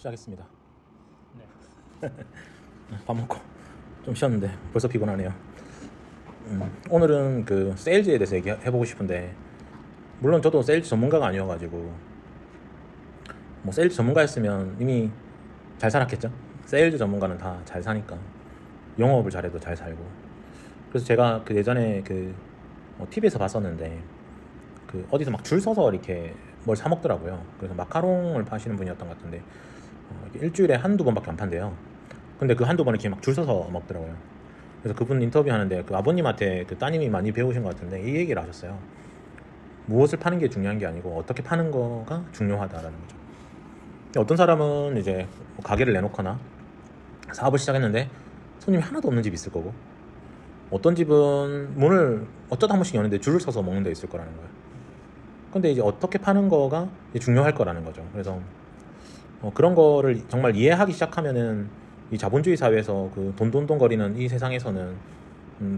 시작했습니다. 네. 밥 먹고 좀 쉬었는데 벌써 피곤하네요. 오늘은 그 세일즈에 대해서 얘기해보고 싶은데, 물론 저도 세일즈 전문가가 아니어가지고 뭐 세일즈 전문가였으면 이미 잘 살았겠죠. 세일즈 전문가는 다 잘 사니까 영업을 잘해도 잘 살고. 그래서 제가 그 예전에 그 TV에서 봤었는데, 그 어디서 막 줄 서서 이렇게 뭘 사 먹더라고요. 그래서 마카롱을 파시는 분이었던 것 같은데, 일주일에 한두 번밖에 안 판대요. 근데 그 한두 번 이렇게 막 줄 서서 먹더라고요. 그래서 그분 인터뷰하는데 그 아버님한테 그 따님이 많이 배우신 것 같은데 이 얘기를 하셨어요. 무엇을 파는 게 중요한 게 아니고 어떻게 파는 거가 중요하다라는 거죠. 어떤 사람은 이제 뭐 가게를 내놓거나 사업을 시작했는데 손님이 하나도 없는 집이 있을 거고, 어떤 집은 문을 어쩌다 한 번씩 여는데 줄을 서서 먹는 데 있을 거라는 거예요. 근데 이제 어떻게 파는 거가 중요할 거라는 거죠. 그래서 그런 거를 정말 이해하기 시작하면은 이 자본주의 사회에서 그 돈돈돈거리는 이 세상에서는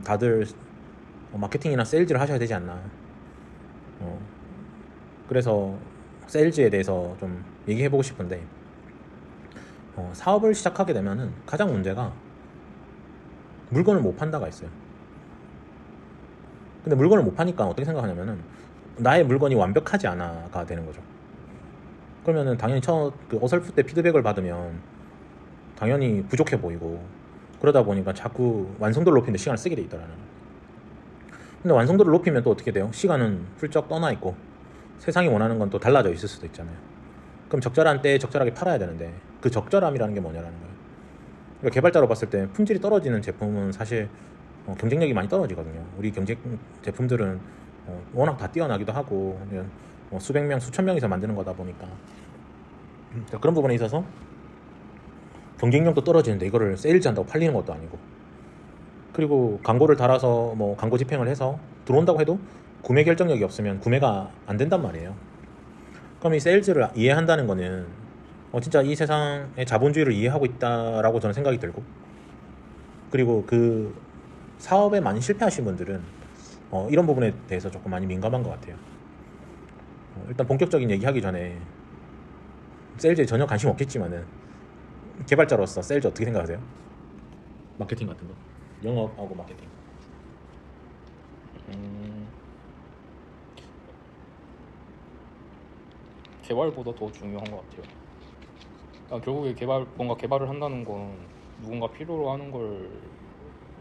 다들 마케팅이나 세일즈를 하셔야 되지 않나. 그래서 세일즈에 대해서 좀 얘기해보고 싶은데, 사업을 시작하게 되면은 가장 문제가 물건을 못 판다가 있어요. 근데 물건을 못 파니까 어떻게 생각하냐면은 나의 물건이 완벽하지 않아가 되는 거죠. 그러면은 당연히 그 어설프 때 피드백을 받으면 당연히 부족해 보이고, 그러다 보니까 자꾸 완성도를 높이는데 시간을 쓰게 돼 있더라는. 근데 완성도를 높이면 또 어떻게 돼요? 시간은 훌쩍 떠나 있고 세상이 원하는 건 또 달라져 있을 수도 있잖아요. 그럼 적절한 때에 적절하게 팔아야 되는데 그 적절함이라는 게 뭐냐라는 거예요. 그러니까 개발자로 봤을 때 품질이 떨어지는 제품은 사실 경쟁력이 많이 떨어지거든요. 우리 경쟁 제품들은 워낙 다 뛰어나기도 하고 수백 명, 수천 명이서 만드는 거다 보니까 그런 부분에 있어서 경쟁력도 떨어지는데 이거를 세일즈 한다고 팔리는 것도 아니고, 그리고 광고를 달아서 뭐 광고 집행을 해서 들어온다고 해도 구매 결정력이 없으면 구매가 안 된단 말이에요. 그럼 이 세일즈를 이해한다는 거는 진짜 이 세상의 자본주의를 이해하고 있다라고 저는 생각이 들고, 그리고 그 사업에 많이 실패하신 분들은 이런 부분에 대해서 조금 많이 민감한 것 같아요. 일단 본격적인 얘기하기 전에, 세일즈에 전혀 관심 없겠지만은 개발자로서 세일즈 어떻게 생각하세요? 마케팅 같은 거, 영업하고 마케팅. 개발보다 더 중요한 것 같아요. 결국에 뭔가 개발을 한다는 건 누군가 필요로 하는 걸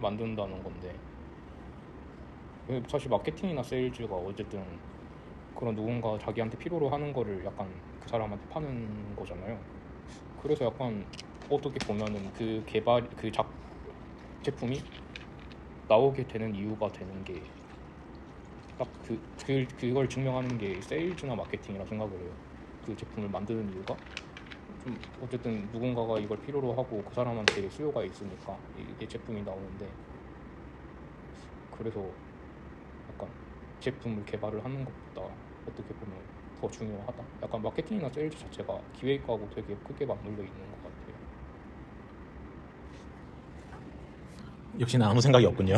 만든다는 건데, 사실 마케팅이나 세일즈가 어쨌든 그런 누군가 자기한테 필요로 하는 거를 약간 그 사람한테 파는 거잖아요. 그래서 약간 어떻게 보면은 제품이 나오게 되는 이유가 되는 게 딱 그걸 증명하는 게 세일즈나 마케팅이라 생각을 해요. 그 제품을 만드는 이유가 좀 어쨌든 누군가가 이걸 필요로 하고 그 사람한테 수요가 있으니까 이게 제품이 나오는데, 그래서 약간 제품을 개발을 하는 것보다 어떻게 보면 더 중요하다. 약간 마케팅이나 세일즈 자체가 기획하고 되게 크게 맞물려 있는 것 같아요. 역시나 아무 생각이 없군요.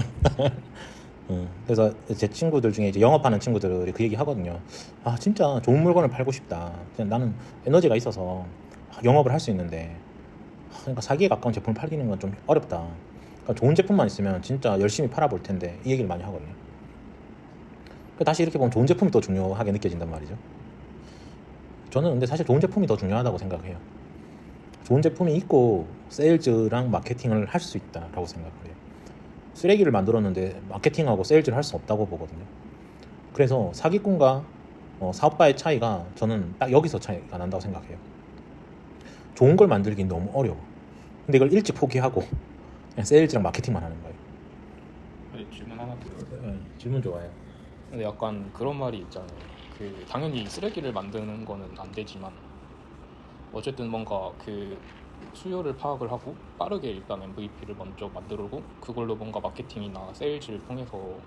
그래서 제 친구들 중에 이제 영업하는 친구들이 그 얘기 하거든요. 아, 진짜 좋은 물건을 팔고 싶다. 그냥 나는 에너지가 있어서 영업을 할 수 있는데, 그러니까 사기에 가까운 제품을 팔리는 건 좀 어렵다. 그러니까 좋은 제품만 있으면 진짜 열심히 팔아볼 텐데, 이 얘기를 많이 하거든요. 다시 이렇게 보면 좋은 제품이 더 중요하게 느껴진단 말이죠. 저는 근데 사실 좋은 제품이 더 중요하다고 생각해요. 좋은 제품이 있고 세일즈랑 마케팅을 할 수 있다라고 생각을 해요. 쓰레기를 만들었는데 마케팅하고 세일즈를 할 수 없다고 보거든요. 그래서 사기꾼과 사업가의 차이가 저는 딱 여기서 차이가 난다고 생각해요. 좋은 걸 만들긴 너무 어려워. 근데 이걸 일찍 포기하고 그냥 세일즈랑 마케팅만 하는 거예요. 질문 하나 드려요. 네, 질문 좋아요. 근데 약간 그런 말이 있잖아요. 당연히 쓰레기를 만드는 거는 안 되지만 어쨌든 뭔가 그 수요를 파악을 하고 빠르게 일단 MVP를 먼저 만들고 그걸로 뭔가 마케팅이나 세일즈를 통해서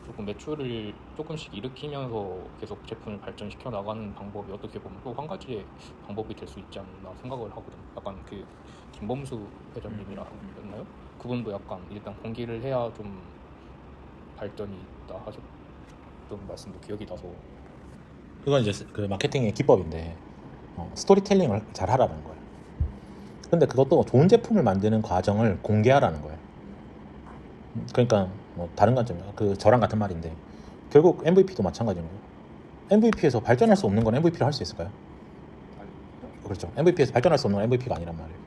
조금 매출을 조금씩 일으키면서 계속 제품을 발전시켜 나가는 방법이 어떻게 보면 또 한 가지의 방법이 될 수 있지 않나 생각을 하거든요. 약간 그 김범수 회장님이라였나요? 그분도 약간 일단 공개를 해야 좀 발전이 있다 하셨던 말씀도 기억이 나서. 그건 이제 그 마케팅의 기법인데, 스토리텔링을 잘 하라는 거예요. 근데 그것도 좋은 제품을 만드는 과정을 공개하라는 거예요. 그러니까 뭐 다른 관점이야. 그 저랑 같은 말인데 결국 MVP도 마찬가지인 거예요. MVP에서 발전할 수 없는 건 MVP를 할 수 있을까요? 그렇죠. MVP에서 발전할 수 없는 건 MVP가 아니란 말이에요.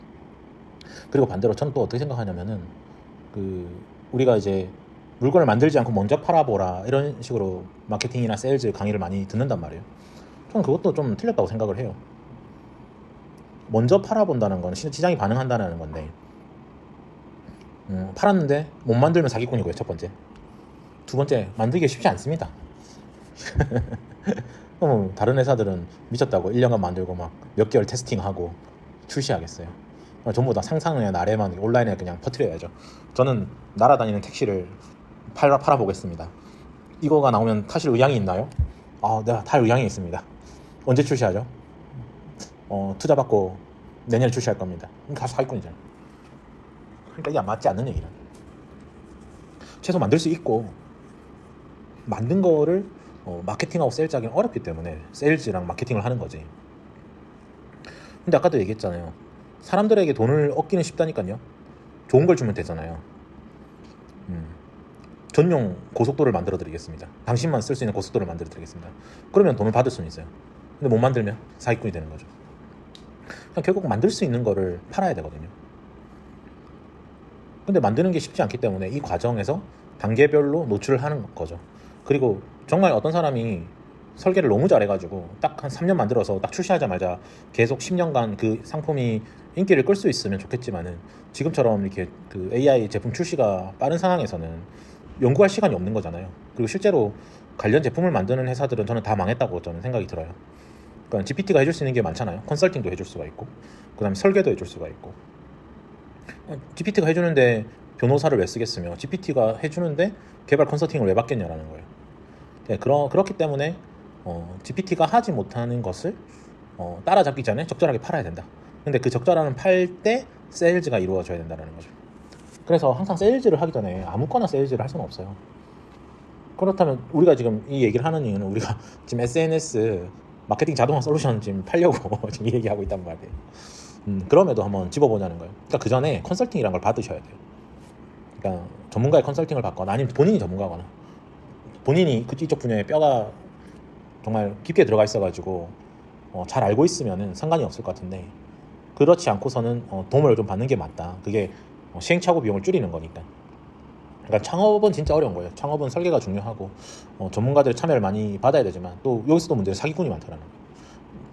그리고 반대로 저는 또 어떻게 생각하냐면은 그 우리가 이제 물건을 만들지 않고 먼저 팔아보라 이런 식으로 마케팅이나 세일즈 강의를 많이 듣는단 말이에요. 저는 그것도 좀 틀렸다고 생각을 해요. 먼저 팔아본다는 건 시장이 반응한다는 건데 팔았는데 못 만들면 사기꾼이고요. 첫 번째. 두 번째, 만들기 쉽지 않습니다. 다른 회사들은 미쳤다고 1년간 만들고 막 몇 개월 테스팅하고 출시하겠어요. 전부 다 상상의 나래만 온라인에 그냥 퍼뜨려야죠. 저는 날아다니는 택시를 팔아보겠습니다. 이거가 나오면 타실 의향이 있나요? 내가 탈 의향이 있습니다. 언제 출시하죠? 투자 받고 내년에 출시할 겁니다. 그러니까 사기꾼이잖아요. 그러니까 이게 맞지 않는 얘기를. 최소 만들 수 있고 만든 거를 마케팅하고 세일즈 하기는 어렵기 때문에 세일즈랑 마케팅을 하는 거지. 근데 아까도 얘기했잖아요. 사람들에게 돈을 얻기는 쉽다니까요. 좋은 걸 주면 되잖아요. 전용 고속도로를 만들어 드리겠습니다. 당신만 쓸 수 있는 고속도로를 만들어 드리겠습니다. 그러면 돈을 받을 수는 있어요. 근데 못 만들면 사기꾼이 되는 거죠. 그냥 결국 만들 수 있는 거를 팔아야 되거든요. 근데 만드는 게 쉽지 않기 때문에 이 과정에서 단계별로 노출을 하는 거죠. 그리고 정말 어떤 사람이 설계를 너무 잘해가지고 딱 한 3년 만들어서 딱 출시하자마자 계속 10년간 그 상품이 인기를 끌 수 있으면 좋겠지만은 지금처럼 이렇게 그 AI 제품 출시가 빠른 상황에서는 연구할 시간이 없는 거잖아요. 그리고 실제로 관련 제품을 만드는 회사들은 저는 다 망했다고 저는 생각이 들어요. 그러니까 GPT가 해줄 수 있는 게 많잖아요. 컨설팅도 해줄 수가 있고, 그 다음에 설계도 해줄 수가 있고. GPT가 해주는데 변호사를 왜 쓰겠으며, GPT가 해주는데 개발 컨설팅을 왜 받겠냐라는 거예요. 네, 그렇기 때문에 GPT가 하지 못하는 것을 따라잡기 전에 적절하게 팔아야 된다. 근데 그 적절한 팔 때 세일즈가 이루어져야 된다는 거죠. 그래서 항상 세일즈를 하기 전에 아무거나 세일즈를 할 수는 없어요. 그렇다면 우리가 지금 이 얘기를 하는 이유는 우리가 지금 SNS 마케팅 자동화 솔루션 지금 팔려고 지금 이 얘기하고 있단 말이에요. 그럼에도 한번 집어보자는 거예요. 그러니까 그 전에 컨설팅이란 걸 받으셔야 돼요. 그러니까 전문가의 컨설팅을 받거나 아니면 본인이 전문가거나 본인이 이쪽 분야에 뼈가 정말 깊게 들어가 있어가지고 잘 알고 있으면은 상관이 없을 것 같은데 그렇지 않고서는 도움을 좀 받는 게 맞다. 그게 시행착오 비용을 줄이는 거니까. 그러니까 창업은 진짜 어려운 거예요. 창업은 설계가 중요하고 전문가들의 참여를 많이 받아야 되지만 또 여기서도 문제는 사기꾼이 많다는 거예요.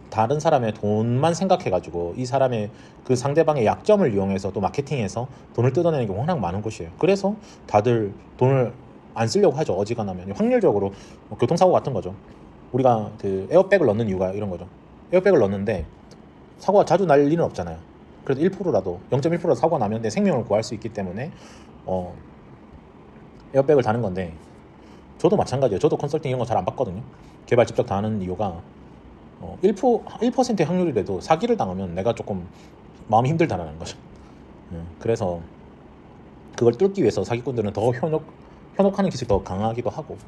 다른 사람의 돈만 생각해가지고 이 사람의 그 상대방의 약점을 이용해서 또 마케팅해서 돈을 뜯어내는 게 워낙 많은 곳이에요. 그래서 다들 돈을 안 쓰려고 하죠. 어지간하면 확률적으로 교통사고 같은 거죠. 우리가 그 에어백을 넣는 이유가 이런 거죠. 에어백을 넣는데 사고가 자주 날 일은 없잖아요. 그래도 1%라도 0.1%라도 사고가 나면 내 생명을 구할 수 있기 때문에 에어백을 다는 건데 저도 마찬가지예요. 저도 컨설팅 이런 거 잘 안 받거든요. 개발 직접 다 하는 이유가 1%의 확률이라도 사기를 당하면 내가 조금 마음이 힘들다라는 거죠. 그래서 그걸 뚫기 위해서 사기꾼들은 더 현혹하는 기술이 더 강하기도 하고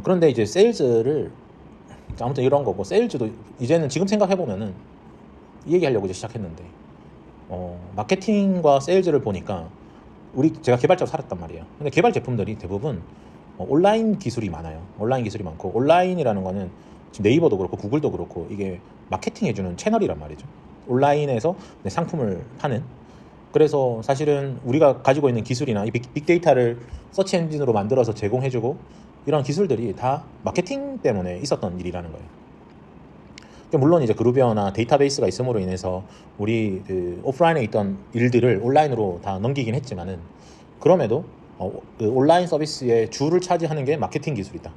그런데 이제 세일즈를 아무튼 이런 거고 세일즈도 이제는 지금 생각해보면은 이 얘기하려고 이제 시작했는데 마케팅과 세일즈를 보니까 제가 개발자로 살았단 말이에요. 근데 개발 제품들이 대부분 온라인 기술이 많아요. 온라인 기술이 많고 온라인이라는 거는 지금 네이버도 그렇고 구글도 그렇고 이게 마케팅 해주는 채널이란 말이죠. 온라인에서 내 상품을 파는. 그래서 사실은 우리가 가지고 있는 기술이나 이 빅데이터를 서치 엔진으로 만들어서 제공해주고 이런 기술들이 다 마케팅 때문에 있었던 일이라는 거예요. 물론 이제 그루비어나 데이터베이스가 있음으로 인해서 우리 그 오프라인에 있던 일들을 온라인으로 다 넘기긴 했지만은 그럼에도 그 온라인 서비스의 주를 차지하는 게 마케팅 기술이다.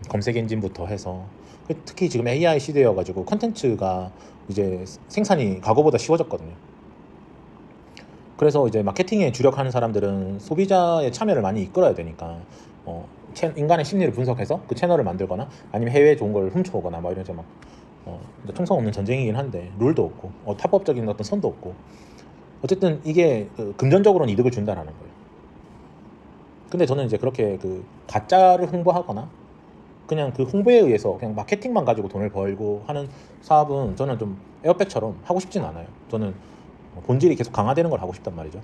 검색 엔진부터 해서 특히 지금 AI 시대여가지고 컨텐츠가 이제 생산이 과거보다 쉬워졌거든요. 그래서 이제 마케팅에 주력하는 사람들은 소비자의 참여를 많이 이끌어야 되니까 인간의 심리를 분석해서 그 채널을 만들거나 아니면 해외에 좋은 걸 훔쳐오거나 막 이런 막 총성 없는 전쟁이긴 한데 룰도 없고 합법적인 어떤 선도 없고 어쨌든 이게 금전적으로는 이득을 준다라는 거예요. 근데 저는 이제 그렇게 그 가짜를 홍보하거나 그냥 그 홍보에 의해서 그냥 마케팅만 가지고 돈을 벌고 하는 사업은 저는 좀 에어백처럼 하고 싶진 않아요. 저는 본질이 계속 강화되는 걸 하고 싶단 말이죠.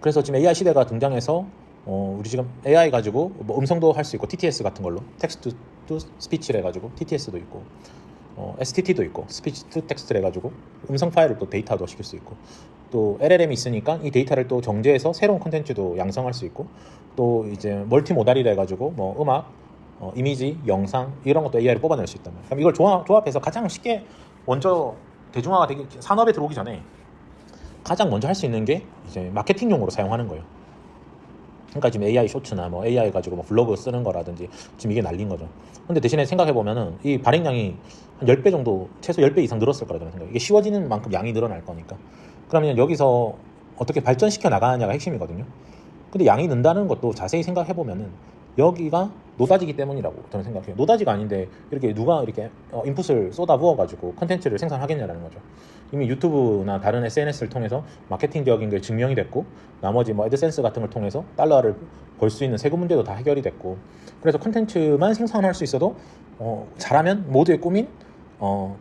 그래서 지금 AI 시대가 등장해서 우리 지금 AI 가지고 뭐 음성도 할 수 있고 TTS 같은 걸로 텍스트 투 스피치를 해가지고 TTS도 있고 STT도 있고 스피치 투 텍스트를 해가지고 음성 파일을 또 데이터도 시킬 수 있고 또 LLM이 있으니까 이 데이터를 또 정제해서 새로운 콘텐츠도 양성할 수 있고 또 이제 멀티모달이라 해가지고 뭐 음악, 이미지, 영상 이런 것도 AI를 뽑아낼 수 있단 말이에요. 그럼 이걸 조합해서 가장 쉽게 먼저 대중화가 되기 산업에 들어오기 전에 가장 먼저 할 수 있는 게 이제 마케팅용으로 사용하는 거예요. 그러니까 지금 AI 쇼츠나 뭐 AI 가지고 뭐 블로그 쓰는 거라든지 지금 이게 난린 거죠. 근데 대신에 생각해 보면은 이 발행량이 한 10배 정도, 최소 10배 이상 늘었을 거라고 저는 생각해요. 이게 쉬워지는 만큼 양이 늘어날 거니까. 그러면 여기서 어떻게 발전시켜 나가느냐가 핵심이거든요. 근데 양이 는다는 것도 자세히 생각해 보면은 여기가 노다지기 때문이라고 저는 생각해요. 노다지가 아닌데 이렇게 누가 이렇게 인풋을 쏟아 부어가지고 컨텐츠를 생산하겠냐라는 거죠. 이미 유튜브나 다른 SNS를 통해서 마케팅적인 게 증명이 됐고 나머지 뭐 애드센스 같은 걸 통해서 달러를 벌 수 있는 세금 문제도 다 해결이 됐고 그래서 컨텐츠만 생산할 수 있어도 잘하면 모두의 꿈인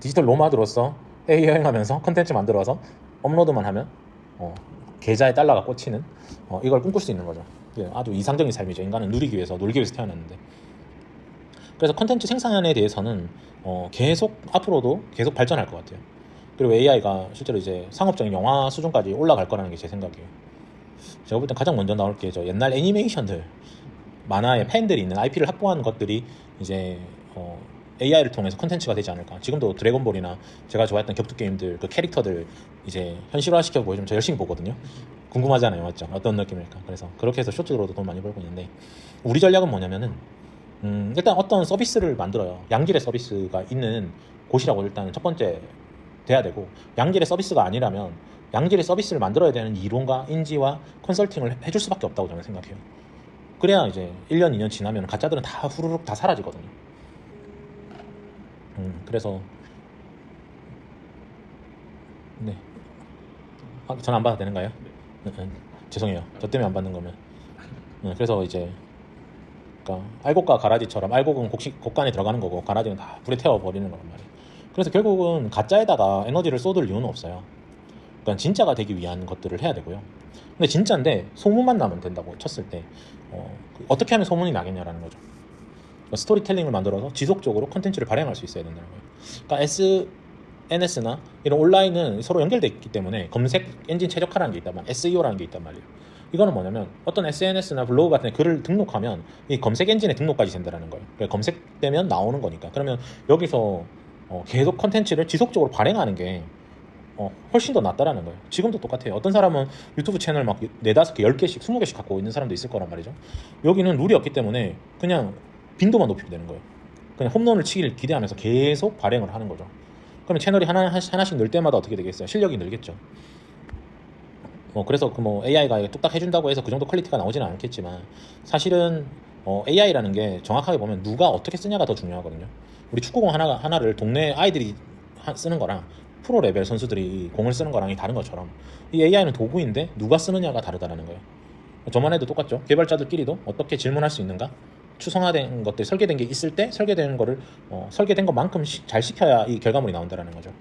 디지털 노마드로서 해외 여행하면서 컨텐츠 만들어서 업로드만 하면 계좌에 달러가 꽂히는 이걸 꿈꿀 수 있는 거죠. 아주 이상적인 삶이죠. 인간은 누리기 위해서 놀기 위해서 태어났는데 그래서 컨텐츠 생산에 대해서는 계속 앞으로도 계속 발전할 것 같아요. 그리고 AI가 실제로 이제 상업적인 영화 수준까지 올라갈 거라는 게 제 생각이에요. 제가 볼 땐 가장 먼저 나올 게 저 옛날 애니메이션들 만화의 팬들이 있는 IP를 확보한 것들이 이제 AI를 통해서 컨텐츠가 되지 않을까. 지금도 드래곤볼이나 제가 좋아했던 격투 게임들 그 캐릭터들 이제 현실화시켜 보여주면 저 열심히 보거든요. 궁금하잖아요, 맞죠? 어떤 느낌일까. 그래서 그렇게 해서 쇼츠로도 돈 많이 벌고 있는데 우리 전략은 뭐냐면은 일단 어떤 서비스를 만들어요. 양질의 서비스가 있는 곳이라고 일단 첫 번째 돼야 되고 양질의 서비스가 아니라면 양질의 서비스를 만들어야 되는 이론과 인지와 컨설팅을 해줄 수밖에 없다고 저는 생각해요. 그래야 이제 1년, 2년 지나면 가짜들은 다 후루룩 다 사라지거든요. 그래서 네. 전화 안 받아도 되는가요? 죄송해요. 저 때문에 안 받는 거면. 그래서 이제 그러니까 알곡과 가라지처럼 알곡은 곡간에 들어가는 거고 가라지는 다 불에 태워버리는 거란 말이에요. 그래서 결국은 가짜에다가 에너지를 쏟을 이유는 없어요. 그러니까 진짜가 되기 위한 것들을 해야 되고요. 근데 진짜인데 소문만 나면 된다고 쳤을 때 어떻게 하면 소문이 나겠냐라는 거죠. 그러니까 스토리텔링을 만들어서 지속적으로 컨텐츠를 발행할 수 있어야 된다는 거예요. 그러니까 SNS나 이런 온라인은 서로 연결돼 있기 때문에 검색 엔진 최적화라는 게 있단 말이에요. SEO라는 게 있단 말이에요. 이거는 뭐냐면 어떤 SNS나 블로그 같은 데 글을 등록하면 이 검색 엔진에 등록까지 된다는 거예요. 그러니까 검색되면 나오는 거니까. 그러면 여기서 계속 컨텐츠를 지속적으로 발행하는 게 훨씬 더 낫다라는 거예요. 지금도 똑같아요. 어떤 사람은 유튜브 채널 막 4, 5개, 10개씩, 20개씩 갖고 있는 사람도 있을 거란 말이죠. 여기는 룰이 없기 때문에 그냥 빈도만 높이면 되는 거예요. 그냥 홈런을 치기를 기대하면서 계속 발행을 하는 거죠. 그러면 채널이 하나씩 늘 때마다 어떻게 되겠어요? 실력이 늘겠죠. 그래서 그 AI가 뚝딱 해준다고 해서 그 정도 퀄리티가 나오지는 않겠지만 사실은 AI라는 게 정확하게 보면 누가 어떻게 쓰냐가 더 중요하거든요. 우리 축구공 하나를 동네 아이들이 쓰는 거랑 프로 레벨 선수들이 공을 쓰는 거랑이 다른 것처럼 이 AI는 도구인데 누가 쓰느냐가 다르다는 거예요. 저만 해도 똑같죠. 개발자들끼리도 어떻게 질문할 수 있는가, 추상화된 것들, 설계된 게 있을 때 설계된 거를 설계된 것만큼 잘 시켜야 이 결과물이 나온다는 거죠.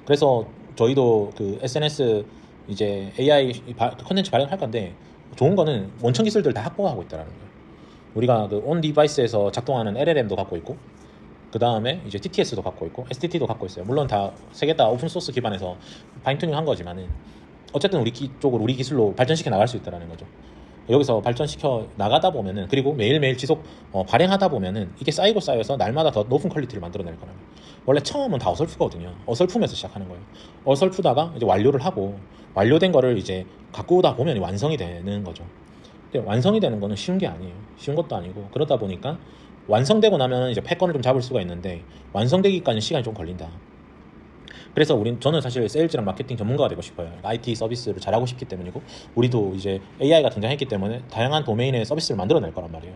그래서 저희도 그 SNS 이제 AI 컨텐츠 발행할 건데 좋은 거는 원천 기술들 다 확보하고 있다는 거예요. 우리가 그 온 디바이스에서 작동하는 LLM도 갖고 있고 그 다음에 이제 TTS도 갖고 있고 STT도 갖고 있어요. 물론 다 세 개 다 오픈 소스 기반에서 파인튜닝 한 거지만은 어쨌든 우리 쪽으로 우리 기술로 발전시켜 나갈 수 있다는 거죠. 여기서 발전시켜 나가다 보면은 그리고 매일매일 지속 발행하다 보면은 이게 쌓여서 날마다 더 높은 퀄리티를 만들어낼 거라는 거예요. 원래 처음은 다 어설프거든요. 어설프면서 시작하는 거예요. 어설프다가 이제 완료를 하고 완료된 거를 이제 가꾸다 보면 완성이 되는 거죠. 근데 완성이 되는 거는 쉬운 게 아니에요. 쉬운 것도 아니고 그러다 보니까 완성되고 나면 이제 패권을 좀 잡을 수가 있는데 완성되기까지는 시간이 좀 걸린다. 그래서 저는 사실 세일즈랑 마케팅 전문가가 되고 싶어요. IT 서비스를 잘하고 싶기 때문이고 우리도 이제 AI가 등장했기 때문에 다양한 도메인의 서비스를 만들어낼 거란 말이에요.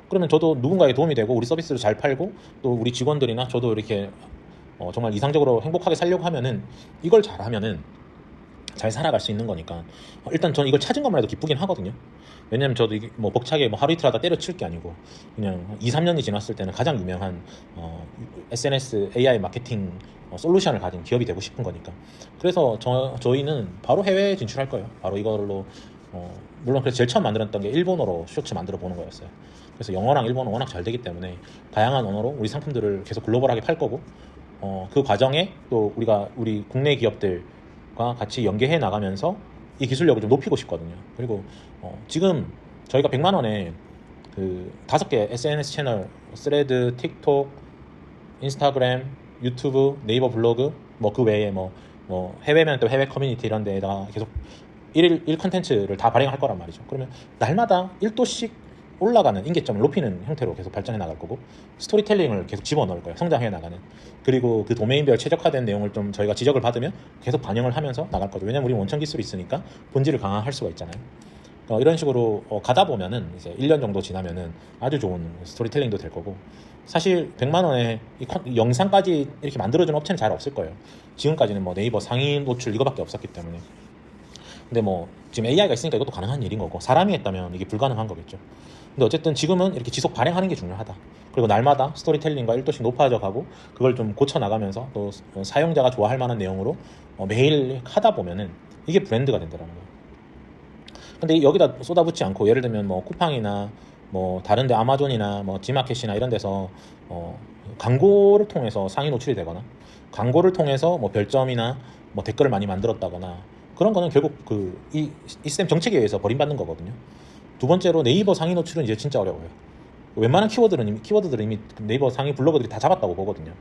그러면 저도 누군가에 도움이 되고 우리 서비스를 잘 팔고 또 우리 직원들이나 저도 이렇게 정말 이상적으로 행복하게 살려고 하면은 이걸 잘하면은 잘 살아갈 수 있는 거니까 일단 저는 이걸 찾은 것만 해도 기쁘긴 하거든요. 왜냐면 저도 이게 뭐 벅차게 뭐 하루 이틀 하다 때려칠 게 아니고 그냥 2, 3년이 지났을 때는 가장 유명한 SNS AI 마케팅 솔루션을 가진 기업이 되고 싶은 거니까. 그래서 저희는 바로 해외 진출할 거예요. 바로 이걸로 물론 그래서 제일 처음 만들었던 게 일본어로 쇼츠 만들어 보는 거였어요. 그래서 영어랑 일본어 워낙 잘 되기 때문에 다양한 언어로 우리 상품들을 계속 글로벌하게 팔 거고 그 과정에 또 우리 국내 기업들과 같이 연계해 나가면서 이 기술력을 좀 높이고 싶거든요. 그리고 지금 저희가 100만 원에 그 5개 SNS 채널, 스레드, 틱톡, 인스타그램, 유튜브, 네이버 블로그, 뭐 그 외에 뭐 해외면 또 해외 커뮤니티 이런 데다가 계속 일 컨텐츠를 다 발행할 거란 말이죠. 그러면 날마다 1도씩 올라가는 인계점을 높이는 형태로 계속 발전해 나갈 거고 스토리텔링을 계속 집어넣을 거예요. 성장해 나가는. 그리고 그 도메인별 최적화된 내용을 좀 저희가 지적을 받으면 계속 반영을 하면서 나갈 거죠. 왜냐면 우리 원천 기술이 있으니까 본질을 강화할 수가 있잖아요. 이런 식으로 가다 보면은 이제 1년 정도 지나면은 아주 좋은 스토리텔링도 될 거고 사실 100만 원에 이 영상까지 이렇게 만들어주는 업체는 잘 없을 거예요. 지금까지는 뭐 네이버 상위 노출 이거밖에 없었기 때문에. 근데 뭐 지금 AI가 있으니까 이것도 가능한 일인 거고 사람이 했다면 이게 불가능한 거겠죠. 근데 어쨌든 지금은 이렇게 지속 발행하는 게 중요하다. 그리고 날마다 스토리텔링과 1도씩 높아져 가고 그걸 좀 고쳐 나가면서 또 사용자가 좋아할 만한 내용으로 매일 하다 보면은 이게 브랜드가 된다는 거예요. 근데 여기다 쏟아붓지 않고 예를 들면 뭐 쿠팡이나 뭐 다른데 아마존이나 뭐 지마켓이나 이런 데서 광고를 통해서 상위 노출이 되거나 광고를 통해서 뭐 별점이나 뭐 댓글을 많이 만들었다거나 그런 거는 결국 이 시스템 정책에 의해서 버림받는 거거든요. 두 번째로 네이버 상위 노출은 이제 진짜 어려워요. 웬만한 키워드들은 이미 네이버 상위 블로거들이 다 잡았다고 보거든요.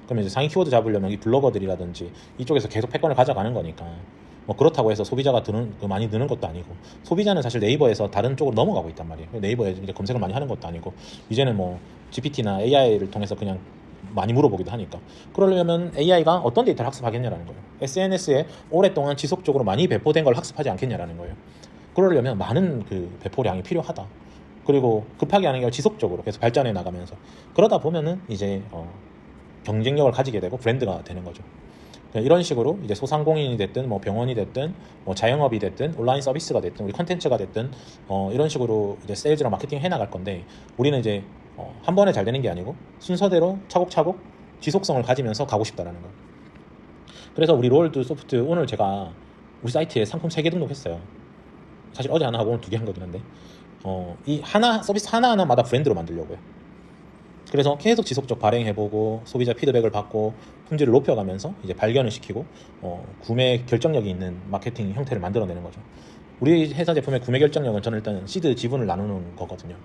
그러면 이제 상위 키워드 잡으려면 이 블로거들이라든지 이쪽에서 계속 패권을 가져가는 거니까 뭐 그렇다고 해서 소비자가 많이 느는 것도 아니고 소비자는 사실 네이버에서 다른 쪽으로 넘어가고 있단 말이에요. 네이버에 이제 검색을 많이 하는 것도 아니고 이제는 뭐 GPT나 AI를 통해서 그냥 많이 물어보기도 하니까 그러려면 AI가 어떤 데이터를 학습하겠냐라는 거예요. SNS에 오랫동안 지속적으로 많이 배포된 걸 학습하지 않겠냐라는 거예요. 그러려면 많은 그 배포량이 필요하다. 그리고 급하게 하는 게 지속적으로 계속 발전해 나가면서 그러다 보면은 이제 경쟁력을 가지게 되고 브랜드가 되는 거죠. 이런 식으로 이제 소상공인이 됐든 뭐 병원이 됐든 뭐 자영업이 됐든 온라인 서비스가 됐든 우리 컨텐츠가 됐든 이런 식으로 이제 세일즈랑 마케팅 해 나갈 건데 우리는 이제 한 번에 잘 되는 게 아니고 순서대로 차곡차곡 지속성을 가지면서 가고 싶다라는 거예요. 그래서 우리 롤드 소프트 오늘 제가 우리 사이트에 상품 3개 등록했어요. 사실 어제 하나 하고 오늘 2개 한 거긴 한데 이 서비스 하나하나마다 브랜드로 만들려고요. 그래서 계속 지속적 발행해보고 소비자 피드백을 받고 품질을 높여가면서 이제 발견을 시키고 구매 결정력이 있는 마케팅 형태를 만들어내는 거죠. 우리 회사 제품의 구매 결정력은 저는 일단 시드 지분을 나누는 거거든요.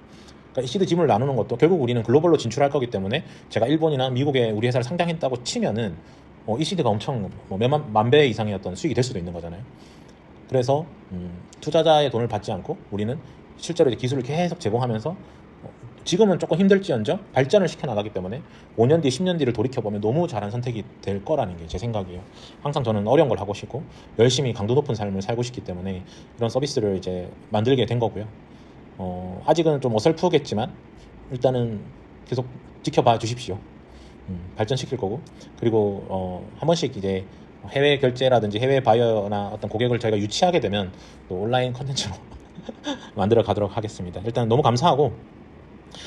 그러니까 이 시드 지분을 나누는 것도 결국 우리는 글로벌로 진출할 거기 때문에 제가 일본이나 미국에 우리 회사를 상장했다고 치면은 이 시드가 엄청 몇만 배 이상의 어떤 수익이 될 수도 있는 거잖아요. 그래서 투자자의 돈을 받지 않고 우리는 실제로 이제 기술을 계속 제공하면서 지금은 조금 힘들지언정 발전을 시켜나가기 때문에 5년 뒤, 10년 뒤를 돌이켜보면 너무 잘한 선택이 될 거라는 게 제 생각이에요. 항상 저는 어려운 걸 하고 싶고 열심히 강도 높은 삶을 살고 싶기 때문에 이런 서비스를 이제 만들게 된 거고요. 아직은 좀 어설프겠지만 일단은 계속 지켜봐 주십시오. 발전시킬 거고 그리고 한 번씩 이제 해외 결제라든지 해외 바이어나 어떤 고객을 저희가 유치하게 되면 또 온라인 컨텐츠로 만들어 가도록 하겠습니다. 일단 너무 감사하고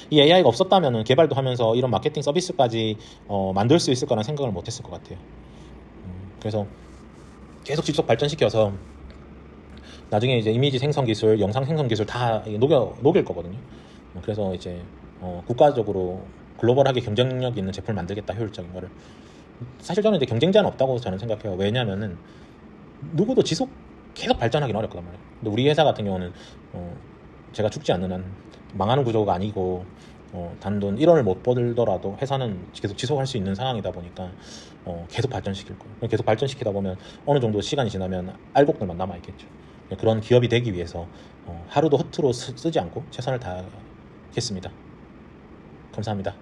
이 AI가 없었다면 개발도 하면서 이런 마케팅 서비스까지 만들 수 있을 거라는 생각을 못 했을 것 같아요. 그래서 계속 지속 발전시켜서 나중에 이제 이미지 생성 기술, 영상 생성 기술 다 녹일 거거든요. 그래서 이제 국가적으로 글로벌하게 경쟁력 있는 제품을 만들겠다, 효율적인 거를. 사실 저는 이제 경쟁자는 없다고 저는 생각해요. 왜냐면은 누구도 계속 발전하기는 어렵거든 말이에요. 근데 우리 회사 같은 경우는 제가 죽지 않는 한 망하는 구조가 아니고 단돈 1원을 못 벌더라도 회사는 계속 지속할 수 있는 상황이다 보니까 계속 발전시킬 거예요. 계속 발전시키다 보면 어느 정도 시간이 지나면 알곡들만 남아있겠죠. 그런 기업이 되기 위해서 하루도 허투루 쓰지 않고 최선을 다하겠습니다. 감사합니다.